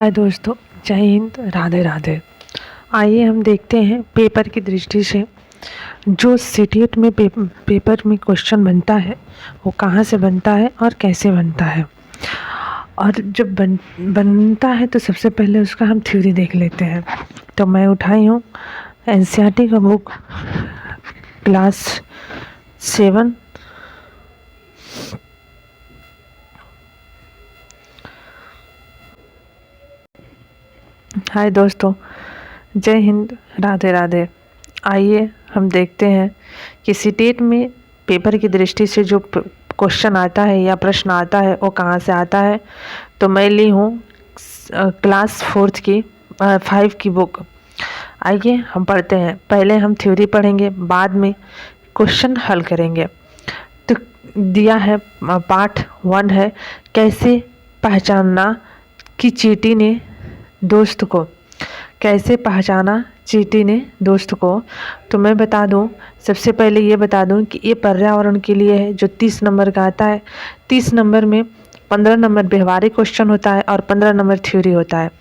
हाय दोस्तों, जय हिंद, राधे राधे। आइए हम देखते हैं पेपर की दृष्टि से जो सीटीएट में पेपर में क्वेश्चन बनता है वो कहाँ से बनता है और कैसे बनता है। और जब बनता है तो सबसे पहले उसका हम थ्योरी देख लेते हैं। तो मैं उठाई हूँ एनसीईआरटी का बुक क्लास 7। हाय दोस्तों, जय हिंद, राधे राधे। आइए हम देखते हैं कि सीटेट में पेपर की दृष्टि से जो क्वेश्चन आता है या प्रश्न आता है वो कहाँ से आता है। तो मैं ली हूँ क्लास 4 की 5 की बुक। आइए हम पढ़ते हैं। पहले हम थ्योरी पढ़ेंगे, बाद में क्वेश्चन हल करेंगे। तो दिया है पार्ट 1 है कैसे पहचानना कि चींटी ने दोस्त को। कैसे पहचाना चींटी ने दोस्त को। तो मैं बता दूं, सबसे पहले ये बता दूं कि ये पर्यावरण के लिए है जो 30 नंबर का आता है। 30 नंबर में 15 नंबर व्यवहारिक क्वेश्चन होता है और 15 नंबर थ्योरी होता है।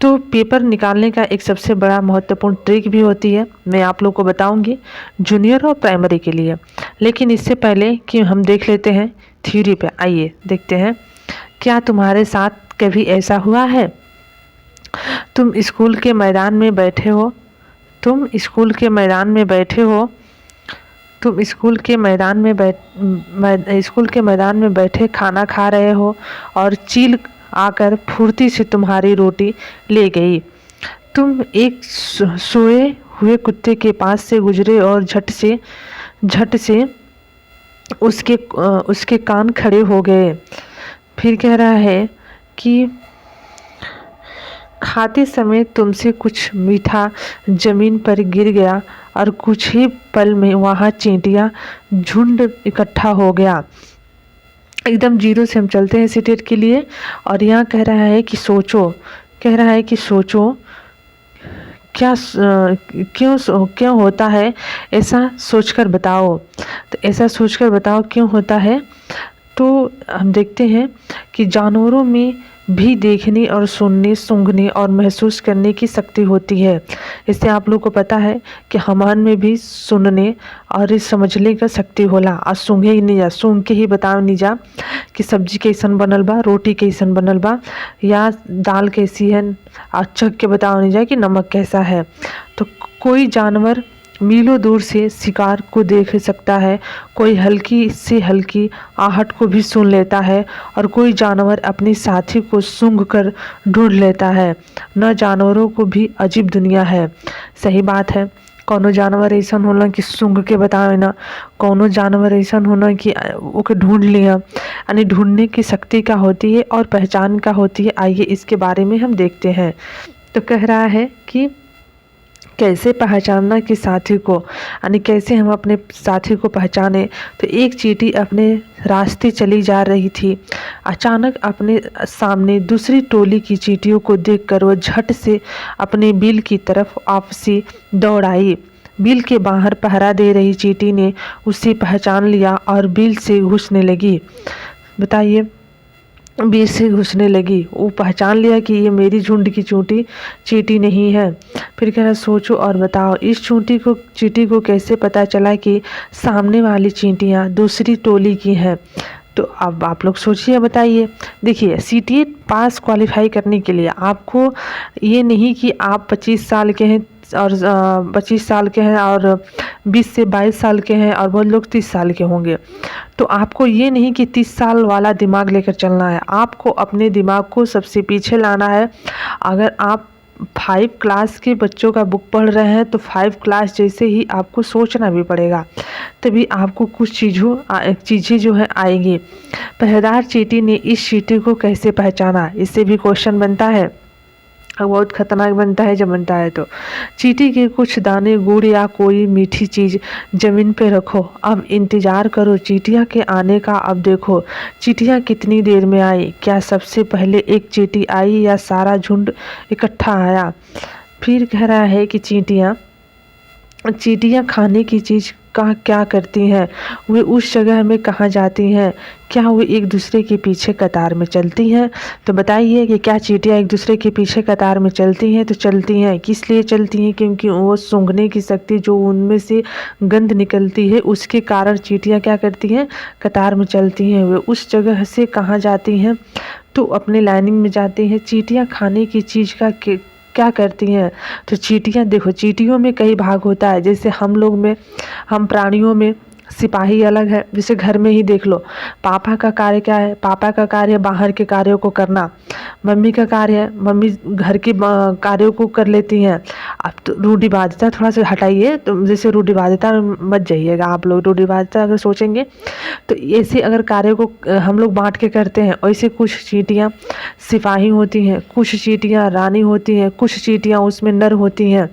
तो पेपर निकालने का एक सबसे बड़ा महत्वपूर्ण ट्रिक भी होती है, मैं आप लोग को बताऊंगी जूनियर और प्राइमरी के लिए। लेकिन इससे पहले कि हम देख लेते हैं थ्योरी पे, आइए देखते हैं। क्या तुम्हारे साथ कभी ऐसा हुआ है, तुम स्कूल के मैदान में बैठे हो, तुम स्कूल के मैदान में बैठे हो, तुम स्कूल के मैदान में स्कूल के मैदान में बैठे खाना खा रहे हो और चील आकर फुर्ती से तुम्हारी रोटी ले गई। तुम एक सोए हुए कुत्ते के पास से गुजरे और झट से उसके कान खड़े हो गए। फिर कह रहा है कि खाते समय तुमसे कुछ मीठा जमीन पर गिर गया और कुछ ही पल में वहाँ चींटियाँ झुंड इकट्ठा हो गया। एकदम जीरो से हम चलते हैं सीटेट के लिए। और यहाँ कह रहा है कि सोचो, कह रहा है कि सोचो क्या क्यों होता है, ऐसा सोचकर बताओ। तो ऐसा सोचकर बताओ क्यों होता है। तो हम देखते हैं कि जानवरों में भी देखने और सुनने, सूंघने और महसूस करने की शक्ति होती है। इससे आप लोग को पता है कि हमान में भी सुनने और समझने का शक्ति होला। और सूंघे ही नहीं जा, सूंघ के ही बताओ नहीं जा कि सब्जी कैसन बनल बा, रोटी कैसन बनल बा, या दाल कैसी है, और चख के बताओ नहीं जा कि नमक कैसा है। तो कोई जानवर मीलों दूर से शिकार को देख सकता है, कोई हल्की से हल्की आहट को भी सुन लेता है, और कोई जानवर अपने साथी को सूंघ कर ढूंढ लेता है। न जानवरों को भी अजीब दुनिया है। सही बात है, कौनो जानवर ऐसा होला कि सूंघ के बतावे ना, कौनो जानवर ऐसा होना कि ओके ढूंढ लिया। यानी ढूंढने की शक्ति का होती है और पहचान का होती है। आइए इसके बारे में हम देखते हैं। तो कह रहा है कि कैसे पहचानना कि साथी को, यानी कैसे हम अपने साथी को पहचाने। तो एक चींटी अपने रास्ते चली जा रही थी। अचानक अपने सामने दूसरी टोली की चींटियों को देखकर वह झट से अपने बिल की तरफ वापसी दौड़ आई। बिल के बाहर पहरा दे रही चींटी ने उसे पहचान लिया और बिल से घुसने लगी। बताइए, बीच से घुसने लगी। वो पहचान लिया कि ये मेरी झुंड की चींटी नहीं है। फिर कह रहा सोचो और बताओ, इस चींटी को कैसे पता चला कि सामने वाली चींटियाँ दूसरी टोली की हैं। तो अब आप लोग सोचिए, बताइए। देखिए, सीटीएट पास क्वालिफाई करने के लिए आपको ये नहीं कि आप 25 साल के हैं और 25 साल के हैं और 20 से 22 साल के हैं और बहुत लोग 30 साल के होंगे। तो आपको ये नहीं कि 30 साल वाला दिमाग लेकर चलना है, आपको अपने दिमाग को सबसे पीछे लाना है। अगर आप 5 क्लास के बच्चों का बुक पढ़ रहे हैं तो 5 क्लास जैसे ही आपको सोचना भी पड़ेगा, तभी आपको कुछ चीज़ें जो है आएंगी। पहरेदार चींटी ने इस चींटी को कैसे पहचाना, इससे भी क्वेश्चन बनता है, बहुत खतरनाक बनता है जब बनता है। तो चींटी के कुछ दाने गुड़ या कोई मीठी चीज़ ज़मीन पे रखो, अब इंतज़ार करो चींटियाँ के आने का। अब देखो चींटियाँ कितनी देर में आई, क्या सबसे पहले एक चींटी आई या सारा झुंड इकट्ठा आया। फिर कह रहा है कि चींटियाँ कहाँ क्या करती हैं, वे उस जगह में कहाँ जाती हैं, क्या वे एक दूसरे के पीछे कतार में चलती हैं? तो बताइए कि क्या चींटियाँ एक दूसरे के पीछे कतार में चलती हैं? तो चलती हैं। किस लिए चलती हैं? क्योंकि वो सूंघने की शक्ति, जो उनमें से गंध निकलती है, उसके कारण चींटियाँ क्या करती हैं, कतार में चलती हैं। वे उस जगह से कहाँ जाती हैं, तो अपने लाइनिंग में जाती हैं। चींटियाँ खाने की चीज़ का क्या करती हैं? तो चींटियाँ, देखो चींटियों में कई भाग होता है। जैसे हम लोग में, हम प्राणियों में सिपाही अलग है। जैसे घर में ही देख लो, पापा का कार्य क्या है? पापा का कार्य है बाहर के कार्यों को करना। मम्मी का कार्य है, मम्मी घर के कार्यों को कर लेती हैं। अब तो रूढ़िवादिता थोड़ा सा हटाइए, तो जैसे रूढ़िवादिता मत जाइएगा आप लोग। रूढ़िवादिता अगर सोचेंगे तो ऐसे अगर कार्यों को हम लोग बांट के करते हैं, वैसे कुछ चींटियाँ सिपाही होती हैं, कुछ चींटियाँ रानी होती हैं, कुछ चींटियाँ उसमें नर होती हैं।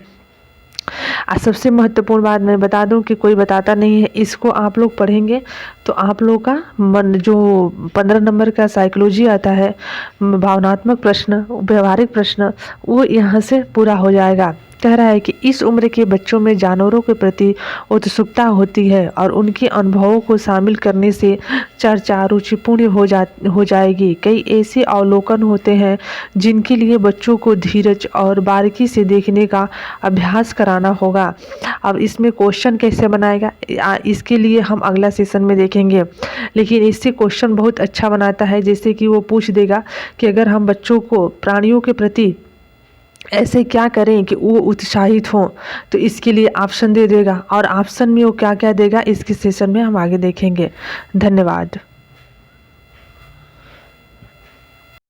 सबसे महत्वपूर्ण बात मैं बता दूं कि कोई बताता नहीं है, इसको आप लोग पढ़ेंगे तो आप लोग का मन, जो 15 नंबर का साइकोलॉजी आता है, भावनात्मक प्रश्न, व्यवहारिक प्रश्न, वो यहाँ से पूरा हो जाएगा। कह रहा है कि इस उम्र के बच्चों में जानवरों के प्रति उत्सुकता होती है और उनके अनुभवों को शामिल करने से चर्चा रुचिपूर्ण हो जाएगी। कई ऐसे अवलोकन होते हैं जिनके लिए बच्चों को धीरज और बारीकी से देखने का अभ्यास कराना होगा। अब इसमें क्वेश्चन कैसे बनाएगा, इसके लिए हम अगला सेशन में देखेंगे। लेकिन इससे क्वेश्चन बहुत अच्छा बनाता है, जैसे कि वो पूछ देगा कि अगर हम बच्चों को प्राणियों के प्रति ऐसे क्या करें कि वो उत्साहित हों, तो इसके लिए ऑप्शन दे देगा। और ऑप्शन में वो क्या क्या देगा, इसके सेशन में हम आगे देखेंगे। धन्यवाद।